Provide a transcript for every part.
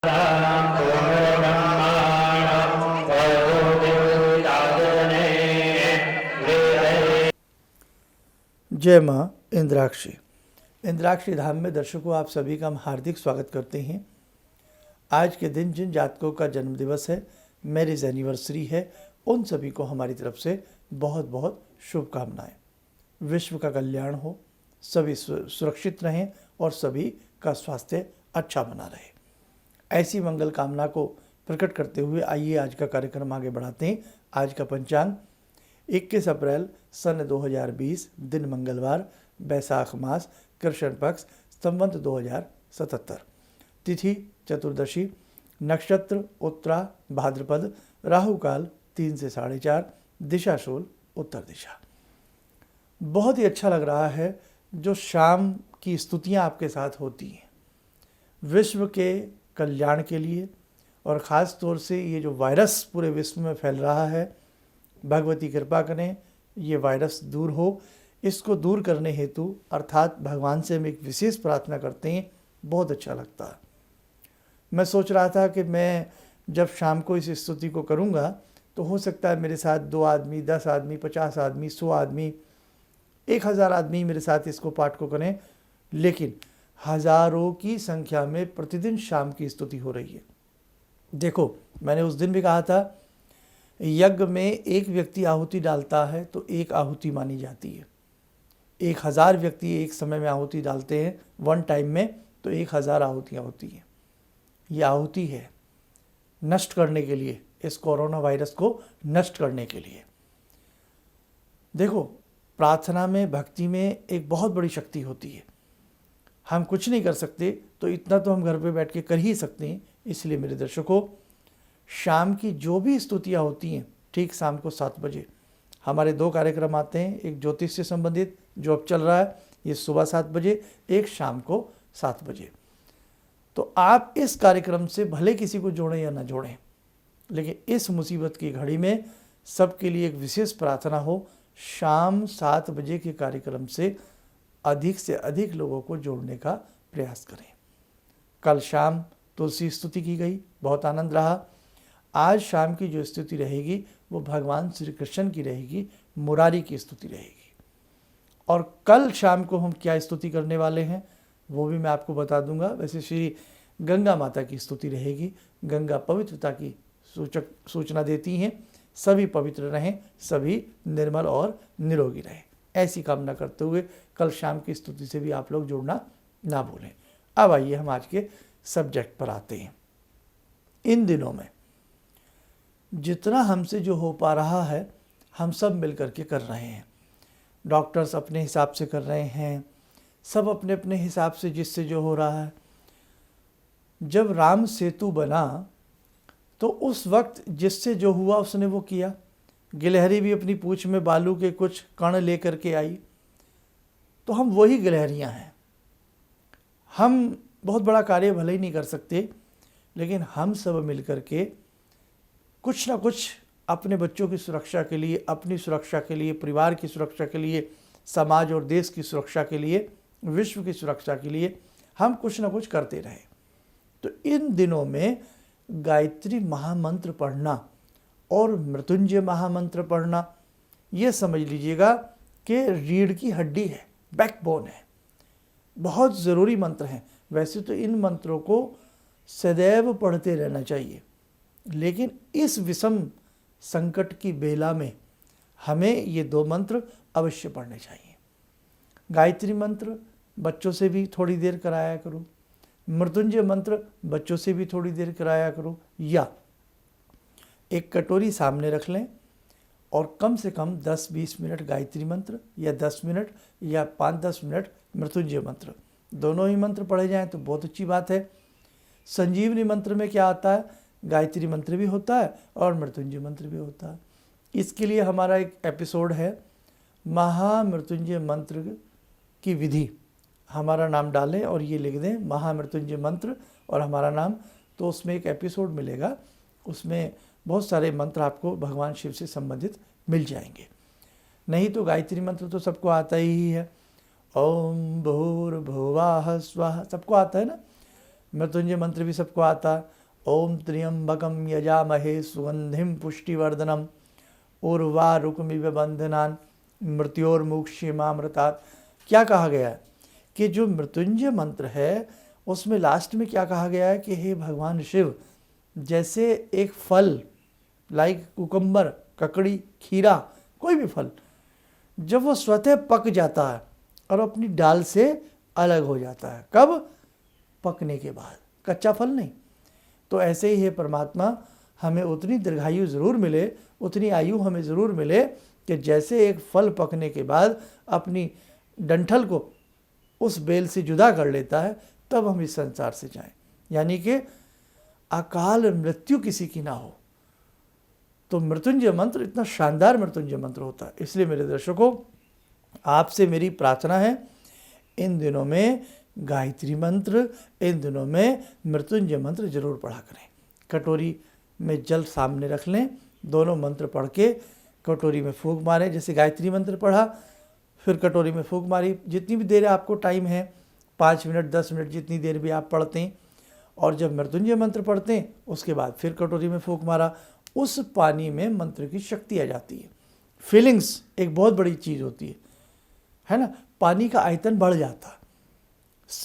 जय माँ इंद्राक्षी। इंद्राक्षी धाम में दर्शकों आप सभी का हम हार्दिक स्वागत करते हैं। आज के दिन जिन जातकों का जन्मदिवस है, मैरिज एनिवर्सरी है, उन सभी को हमारी तरफ से बहुत बहुत शुभकामनाएं। विश्व का कल्याण हो, सभी सुरक्षित रहें और सभी का स्वास्थ्य अच्छा बना रहे। ऐसी मंगल कामना को प्रकट करते हुए आइए आज का कार्यक्रम आगे बढ़ाते हैं। आज का पंचांग 21 अप्रैल सन 2020, दिन मंगलवार, बैसाख मास, कृष्ण पक्ष, संवत 2077, तिथि चतुर्दशी, नक्षत्र उत्तरा भाद्रपद, राहु काल 3 से 4:30, दिशा शूल उत्तर दिशा। बहुत ही अच्छा लग रहा है जो शाम की स्तुतियाँ आपके साथ होती हैं विश्व के कल्याण के लिए, और ख़ास तौर से ये जो वायरस पूरे विश्व में फैल रहा है, भगवती कृपा करें ये वायरस दूर हो। इसको दूर करने हेतु अर्थात भगवान से हम एक विशेष प्रार्थना करते हैं। बहुत अच्छा लगता है। मैं सोच रहा था कि मैं जब शाम को इस स्तुति को करूँगा तो हो सकता है मेरे साथ 2 आदमी, 10 आदमी, 50 आदमी, 100 आदमी, 1000 आदमी मेरे साथ इसको पाठ को करें, लेकिन हज़ारों की संख्या में प्रतिदिन शाम की स्तुति हो रही है। देखो, मैंने उस दिन भी कहा था, यज्ञ में एक व्यक्ति आहुति डालता है तो एक आहुति मानी जाती है। 1000 व्यक्ति एक समय में आहुति डालते हैं वन टाइम में, तो 1000 आहुतियाँ होती हैं। ये आहुति है नष्ट करने के लिए, इस कोरोना वायरस को नष्ट करने के लिए। देखो, प्रार्थना में, भक्ति में एक बहुत बड़ी शक्ति होती है। हम कुछ नहीं कर सकते तो इतना तो हम घर पे बैठ के कर ही सकते हैं। इसलिए मेरे दर्शकों, शाम की जो भी स्तुतियाँ होती हैं, ठीक शाम को 7 बजे हमारे 2 कार्यक्रम आते हैं। एक ज्योतिष से संबंधित जो अब चल रहा है, ये सुबह 7 बजे, एक शाम को 7 बजे। तो आप इस कार्यक्रम से भले किसी को जोड़ें या ना जोड़ें, लेकिन इस मुसीबत की घड़ी में सबके लिए एक विशेष प्रार्थना हो, शाम 7 बजे के कार्यक्रम से अधिक लोगों को जोड़ने का प्रयास करें। कल शाम तुलसी स्तुति की गई, बहुत आनंद रहा। आज शाम की जो स्तुति रहेगी वो भगवान श्री कृष्ण की रहेगी, मुरारी की स्तुति रहेगी। और कल शाम को हम क्या स्तुति करने वाले हैं वो भी मैं आपको बता दूंगा। वैसे श्री गंगा माता की स्तुति रहेगी। गंगा पवित्रता की सूचना देती हैं। सभी पवित्र रहें, सभी निर्मल और निरोगी रहें, ऐसी कामना करते हुए कल शाम की स्तुति से भी आप लोग जुड़ना ना भूलें। अब आइए हम आज के सब्जेक्ट पर आते हैं। इन दिनों में जितना हमसे जो हो पा रहा है, हम सब मिल कर के कर रहे हैं। डॉक्टर्स अपने हिसाब से कर रहे हैं, सब अपने अपने हिसाब से जिससे जो हो रहा है। जब राम सेतु बना तो उस वक्त जिससे जो हुआ उसने वो किया। गिलहरी भी अपनी पूंछ में बालू के कुछ कण लेकर के आई, तो हम वही गिलहरियां हैं। हम बहुत बड़ा कार्य भले ही नहीं कर सकते, लेकिन हम सब मिलकर के कुछ ना कुछ अपने बच्चों की सुरक्षा के लिए, अपनी सुरक्षा के लिए, परिवार की सुरक्षा के लिए, समाज और देश की सुरक्षा के लिए, विश्व की सुरक्षा के लिए हम कुछ ना कुछ करते रहे। तो इन दिनों में गायत्री महामंत्र पढ़ना और मृत्युंजय महामंत्र पढ़ना, ये समझ लीजिएगा कि रीढ़ की हड्डी है, बैकबोन है, बहुत ज़रूरी मंत्र हैं। वैसे तो इन मंत्रों को सदैव पढ़ते रहना चाहिए, लेकिन इस विषम संकट की बेला में हमें ये 2 मंत्र अवश्य पढ़ने चाहिए। गायत्री मंत्र बच्चों से भी थोड़ी देर कराया करो, मृत्युंजय मंत्र बच्चों से भी थोड़ी देर कराया करो, या एक कटोरी सामने रख लें और कम से कम 10-20 मिनट गायत्री मंत्र, या 10 मिनट या 5-10 मिनट मृत्युंजय मंत्र, दोनों ही मंत्र पढ़े जाएं तो बहुत अच्छी बात है। संजीवनी मंत्र में क्या आता है, गायत्री मंत्र भी होता है और मृत्युंजय मंत्र भी होता है। इसके लिए हमारा एक एपिसोड है, महामृत्युंजय मंत्र की विधि। हमारा नाम डालें और ये लिख दें महामृत्युंजय मंत्र और हमारा नाम, तो उसमें एक एपिसोड मिलेगा। उसमें बहुत सारे मंत्र आपको भगवान शिव से संबंधित मिल जाएंगे। नहीं तो गायत्री मंत्र तो सबको आता ही है, ओम भूर्भुवः स्वः, सबको आता है ना। मृत्युंजय मंत्र भी सबको आता है। ओम त्र्यंबकम यजामहे सुगंधिम पुष्टिवर्धनम उर्वारुकमिव बंधनान मृत्योर्मुक्षीमामृतात्। क्या कहा गया है कि जो मृत्युंजय मंत्र है उसमें लास्ट में क्या कहा गया है कि हे भगवान शिव, जैसे एक फल लाइक कुकम्बर, ककड़ी, खीरा, कोई भी फल जब वो स्वतः पक जाता है और अपनी डाल से अलग हो जाता है, कब? पकने के बाद, कच्चा फल नहीं। तो ऐसे ही है परमात्मा, हमें उतनी दीर्घायु ज़रूर मिले, उतनी आयु हमें ज़रूर मिले कि जैसे एक फल पकने के बाद अपनी डंठल को उस बेल से जुदा कर लेता है, तब हम इस संसार से जाएं, यानी कि अकाल मृत्यु किसी की ना हो। तो मृत्युंजय मंत्र इतना शानदार मृत्युंजय मंत्र होता है। इसलिए मेरे दर्शकों, आपसे मेरी प्रार्थना है, इन दिनों में गायत्री मंत्र, इन दिनों में मृत्युंजय मंत्र जरूर पढ़ा करें। कटोरी में जल सामने रख लें, दोनों मंत्र पढ़ के कटोरी में फूंक मारें। जैसे गायत्री मंत्र पढ़ा, फिर कटोरी में फूंक मारी, जितनी भी देर आपको टाइम है, 5 मिनट 10 मिनट जितनी देर भी आप पढ़ते हैं। और जब मृत्युंजय मंत्र पढ़ते हैं उसके बाद फिर कटोरी में फूंक मारा, उस पानी में मंत्र की शक्ति आ जाती है। फीलिंग्स एक बहुत बड़ी चीज़ होती है ना, पानी का आयतन बढ़ जाता,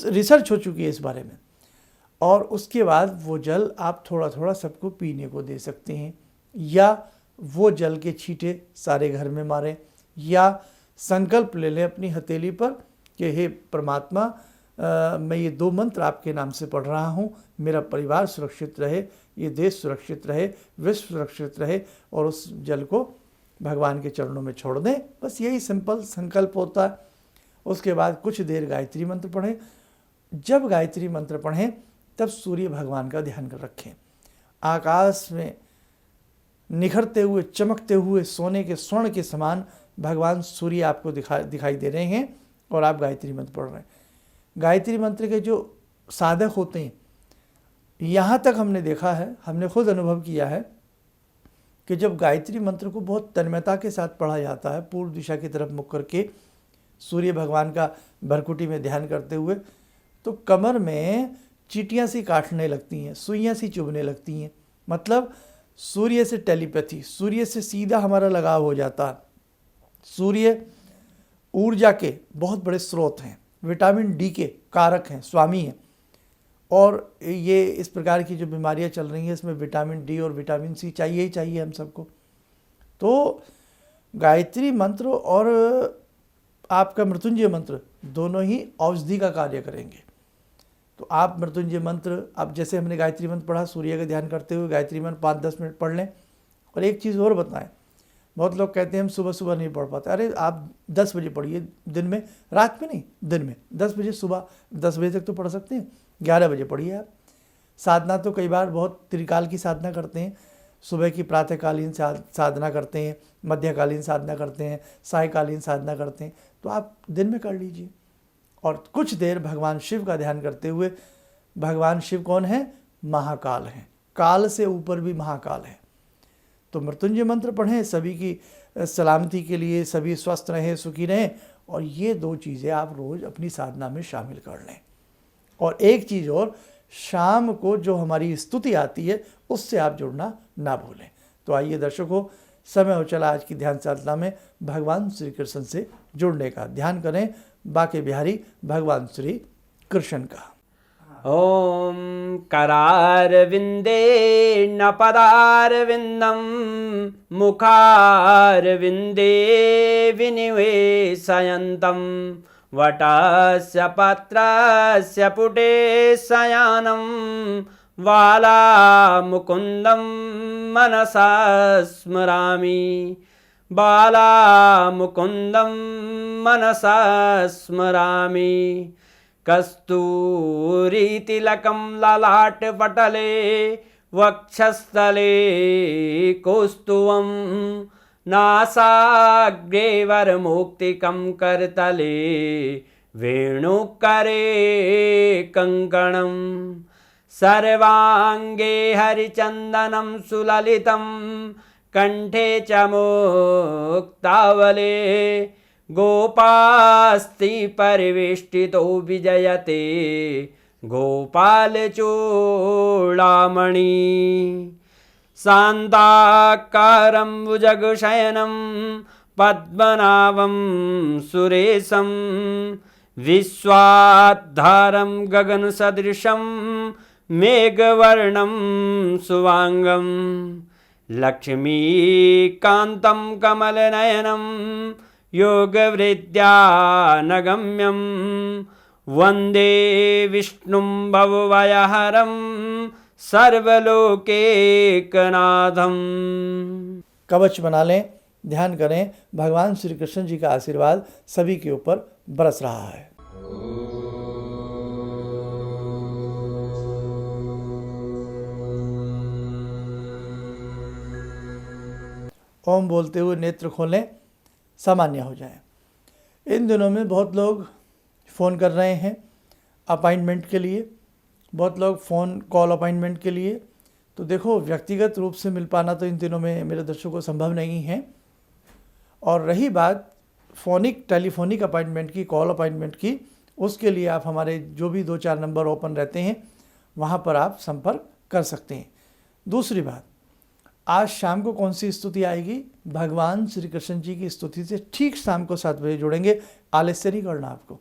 रिसर्च हो चुकी है इस बारे में। और उसके बाद वो जल आप थोड़ा थोड़ा सबको पीने को दे सकते हैं, या वो जल के छींटे सारे घर में मारें, या संकल्प ले लें अपनी हथेली पर कि हे परमात्मा, मैं ये 2 मंत्र आपके नाम से पढ़ रहा हूँ, मेरा परिवार सुरक्षित रहे, ये देश सुरक्षित रहे, विश्व सुरक्षित रहे, और उस जल को भगवान के चरणों में छोड़ दें। बस यही सिंपल संकल्प होता है। उसके बाद कुछ देर गायत्री मंत्र पढ़ें। जब गायत्री मंत्र पढ़ें तब सूर्य भगवान का ध्यान कर रखें। आकाश में निखरते हुए, चमकते हुए सोने के स्वर्ण के समान भगवान सूर्य आपको दिखाई दे रहे हैं, और आप गायत्री मंत्र पढ़ रहे हैं। गायत्री मंत्र के जो साधक होते हैं, यहाँ तक हमने देखा है, हमने खुद अनुभव किया है कि जब गायत्री मंत्र को बहुत तन्मयता के साथ पढ़ा जाता है, पूर्व दिशा की तरफ मुख करके सूर्य भगवान का भरकुटी में ध्यान करते हुए, तो कमर में चींटियाँ सी काटने लगती हैं, सुइयाँ सी चुभने लगती हैं। मतलब सूर्य से टेलीपैथी, सूर्य से सीधा हमारा लगाव हो जाता है। सूर्य ऊर्जा के बहुत बड़े स्रोत हैं, विटामिन डी के कारक हैं, स्वामी हैं। और ये इस प्रकार की जो बीमारियां चल रही हैं, इसमें विटामिन डी और विटामिन सी चाहिए ही चाहिए हम सबको। तो गायत्री मंत्र और आपका मृत्युंजय मंत्र दोनों ही औषधि का कार्य करेंगे। तो आप मृत्युंजय मंत्र, अब जैसे हमने गायत्री मंत्र पढ़ा, सूर्य का ध्यान करते हुए गायत्री मंत्र 5-10 मिनट पढ़ लें। और एक चीज़ और बताएं, बहुत लोग कहते हैं हम सुबह सुबह नहीं पढ़ पाते। अरे आप 10 बजे पढ़िए, दिन में, रात में नहीं, दिन में 10 बजे, सुबह 10 बजे तक तो पढ़ सकते हैं, 11 बजे पढ़िए आप। साधना तो कई बार बहुत त्रिकाल की साधना करते हैं, सुबह की प्रातःकालीन साधना करते हैं, मध्यकालीन साधना करते हैं, सायकालीन साधना करते हैं, तो आप दिन में कर लीजिए। और कुछ देर भगवान शिव का ध्यान करते हुए, भगवान शिव कौन है? महाकाल हैं, काल से ऊपर भी महाकाल है। तो मृत्युंजय मंत्र पढ़ें, सभी की सलामती के लिए, सभी स्वस्थ रहें, सुखी रहें। और ये 2 चीज़ें आप रोज़ अपनी साधना में शामिल कर लें। और एक चीज़ और, शाम को जो हमारी स्तुति आती है उससे आप जुड़ना ना भूलें। तो आइए दर्शकों, समय हो चला आज की ध्यान साधना में भगवान श्री कृष्ण से जुड़ने का। ध्यान करें बाके बिहारी भगवान श्री कृष्ण का। ॐ करारविन्दे न पदारविन्दं मुखारविन्दे विनिवेशयन्तं वटस्य पत्रस्य पुटे शयनं बालामुकुन्दं मनसा स्मरामि बालामुकुन्दं मनसा स्मरामि कस्तूरीतिलकं ललाटपटले वक्षस्थले कौस्तुभं नासाग्रे वरमौक्तिकं करतले वेणुकरे कङ्कणं सर्वाङ्गे हरिचन्दनं सुललितं कंठे च मुक्तावले गोपास्ति परिवेष्टितो विजयते गोपालचूडामणि शान्ताकारं भुजगशयनं पद्मनाभं सुरेशं विश्वाधारं गगनसदृशं मेघवर्णं शुभांगं लक्ष्मीकान्तं कमलनयनं योगवृद्ध्यानगम्यं वन्दे विष्णुं भवभयहरं सर्वलोकैकनाथं। कवच बना लें, ध्यान करें, भगवान श्री कृष्ण जी का आशीर्वाद सभी के ऊपर बरस रहा है। ओम बोलते हुए नेत्र खोलें, सामान्य हो जाएं। इन दिनों में बहुत लोग फ़ोन कर रहे हैं अपॉइंटमेंट के लिए, बहुत लोग फ़ोन कॉल अपॉइंटमेंट के लिए। तो देखो, व्यक्तिगत रूप से मिल पाना तो इन दिनों में मेरे दर्शकों को संभव नहीं है। और रही बात टेलीफोनिक अपॉइंटमेंट की, कॉल अपॉइंटमेंट की, उसके लिए आप हमारे जो भी 2-4 नंबर ओपन रहते हैं वहाँ पर आप संपर्क कर सकते हैं। दूसरी बात, आज शाम को कौन सी स्तुति आएगी? भगवान श्री कृष्ण जी की स्तुति से ठीक शाम को 7 बजे जुड़ेंगे। आलस्य नहीं करना आपको।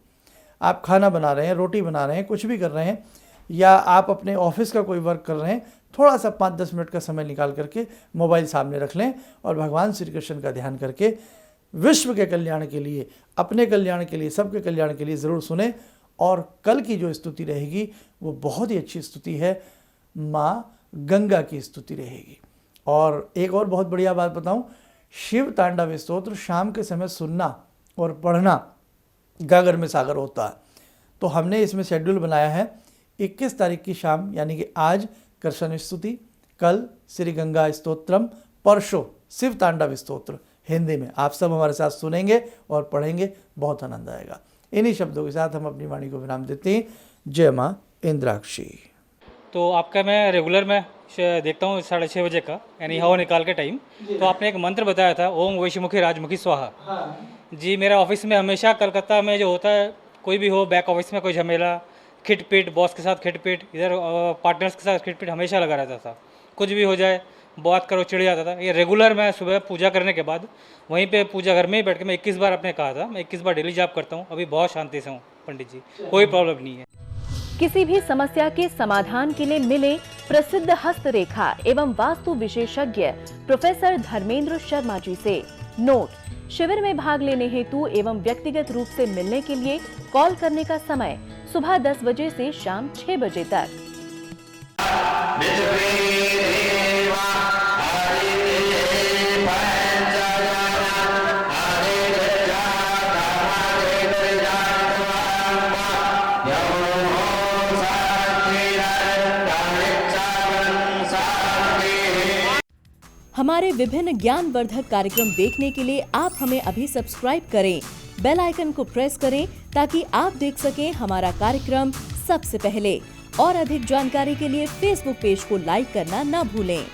आप खाना बना रहे हैं, रोटी बना रहे हैं, कुछ भी कर रहे हैं, या आप अपने ऑफिस का कोई वर्क कर रहे हैं, थोड़ा सा 5-10 मिनट का समय निकाल करके मोबाइल सामने रख लें और भगवान श्री कृष्ण का ध्यान करके विश्व के कल्याण के लिए, अपने कल्याण के लिए, सबके कल्याण के लिए ज़रूर सुने। और कल की जो स्तुति रहेगी वो बहुत ही अच्छी स्तुति है, माँ गंगा की स्तुति रहेगी। और एक और बहुत बढ़िया बात बताऊं, शिव तांडव स्तोत्र शाम के समय सुनना और पढ़ना गागर में सागर होता है। तो हमने इसमें शेड्यूल बनाया है 21 तारीख की शाम, यानी कि आज कृष्ण स्तुति, कल श्री गंगा स्तोत्रम, परसों शिव तांडव स्तोत्र हिंदी में। आप सब हमारे साथ सुनेंगे और पढ़ेंगे, बहुत आनंद आएगा। इन्हीं शब्दों के साथ हम अपनी वाणी को विराम देते हैं। जय माँ इंद्राक्षी। तो आपका मैं रेगुलर में देखता हूँ 6:30 बजे का, यानी हवा निकाल के टाइम। तो आपने एक मंत्र बताया था, ओम वैश्यमुखी राजमुखी स्वाहा। जी, मेरा ऑफिस में हमेशा कलकत्ता में जो होता है, कोई भी हो बैक ऑफिस में कोई झमेला, खिटपिट, बॉस के साथ खिटपिट, इधर पार्टनर्स के साथ खिटपिट हमेशा लगा रहता था। कुछ भी हो जाए, बात करो, चिढ़ जाता था। ये रेगुलर मैं सुबह पूजा करने के बाद वहीं पे पूजा घर में ही बैठ के मैं 21 बार आपने कहा था, मैं 21 बार डेली जाप करता हूँ। अभी बहुत शांति से हूँ पंडित जी, कोई प्रॉब्लम नहीं है। किसी भी समस्या के समाधान के लिए मिले प्रसिद्ध हस्तरेखा एवं वास्तु विशेषज्ञ प्रोफेसर धर्मेंद्र शर्मा जी से। नोट: शिविर में भाग लेने हेतु एवं व्यक्तिगत रूप से मिलने के लिए कॉल करने का समय सुबह 10 बजे से शाम 6 बजे तक। हमारे विभिन्न ज्ञानवर्धक कार्यक्रम देखने के लिए आप हमें अभी सब्सक्राइब करें, बेल आइकन को प्रेस करें ताकि आप देख सकें हमारा कार्यक्रम सबसे पहले। और अधिक जानकारी के लिए फेसबुक पेज को लाइक करना न भूलें।